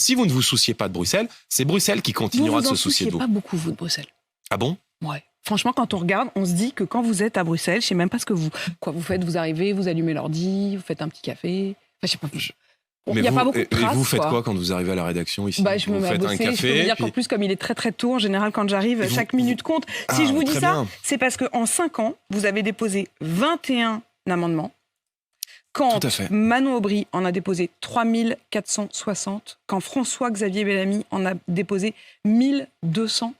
Si vous ne vous souciez pas de Bruxelles, c'est Bruxelles qui continuera de se soucier de vous. Vous vous en souciez pas beaucoup, vous, de Bruxelles. Ah bon? Ouais. Franchement, quand on regarde, on se dit que quand vous êtes à Bruxelles, je sais même pas quoi vous faites. Vous arrivez, vous allumez l'ordi, vous faites un petit café. Enfin, je sais pas. Il n'y a pas beaucoup de traces. Et vous faites quoi quand vous arrivez à la rédaction ici? Je me vous mets à faites bosser. un café. Je peux vous dire qu'en plus, comme il est très très tôt, en général, quand j'arrive, chaque minute compte. Si je vous dis ça, c'est parce qu'en 5 ans, vous avez déposé 21 amendements. Quand Manon Aubry en a déposé 3460, quand François-Xavier Bellamy en a déposé 1200.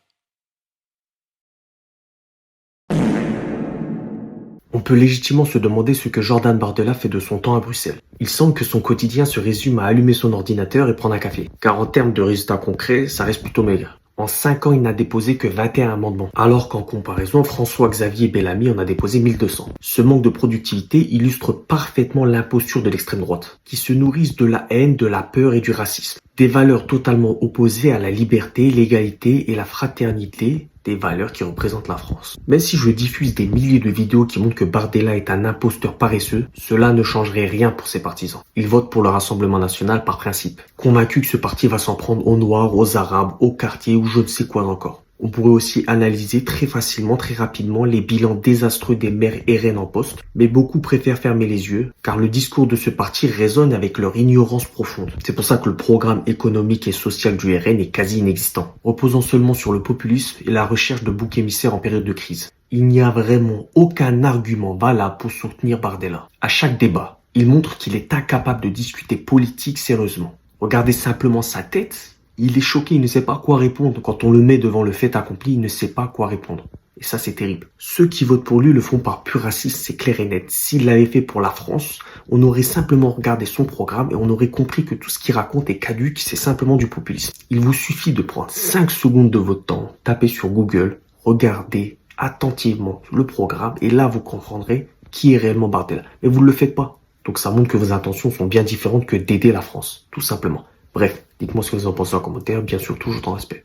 On peut légitimement se demander ce que Jordan Bardella fait de son temps à Bruxelles. Il semble que son quotidien se résume à allumer son ordinateur et prendre un café. Car en termes de résultats concrets, ça reste plutôt maigre. En 5 ans, il n'a déposé que 21 amendements. Alors qu'en comparaison, François-Xavier Bellamy en a déposé 1200. Ce manque de productivité illustre parfaitement l'imposture de l'extrême droite, qui se nourrissent de la haine, de la peur et du racisme. Des valeurs totalement opposées à la liberté, l'égalité et la fraternité, des valeurs qui représentent la France. Même si je diffuse des milliers de vidéos qui montrent que Bardella est un imposteur paresseux, cela ne changerait rien pour ses partisans. Ils votent pour le Rassemblement national par principe, convaincus que ce parti va s'en prendre aux Noirs, aux Arabes, aux quartiers ou je ne sais quoi encore. On pourrait aussi analyser très facilement, très rapidement les bilans désastreux des maires RN en poste, mais beaucoup préfèrent fermer les yeux, car le discours de ce parti résonne avec leur ignorance profonde. C'est pour ça que le programme économique et social du RN est quasi inexistant, reposant seulement sur le populisme et la recherche de boucs émissaires en période de crise. Il n'y a vraiment aucun argument valable pour soutenir Bardella. À chaque débat, il montre qu'il est incapable de discuter politique sérieusement. Regardez simplement sa tête. Il est choqué, il ne sait pas quoi répondre. Quand on le met devant le fait accompli, il ne sait pas quoi répondre. Et ça, c'est terrible. Ceux qui votent pour lui le font par pur racisme, c'est clair et net. S'il l'avait fait pour la France, on aurait simplement regardé son programme et on aurait compris que tout ce qu'il raconte est caduque, c'est simplement du populisme. Il vous suffit de prendre 5 secondes de votre temps, taper sur Google, regardez attentivement le programme et là, vous comprendrez qui est réellement Bardella. Mais vous ne le faites pas. Donc ça montre que vos intentions sont bien différentes que d'aider la France, tout simplement. Bref, dites-moi ce que vous en pensez en commentaire, bien sûr toujours dans le respect.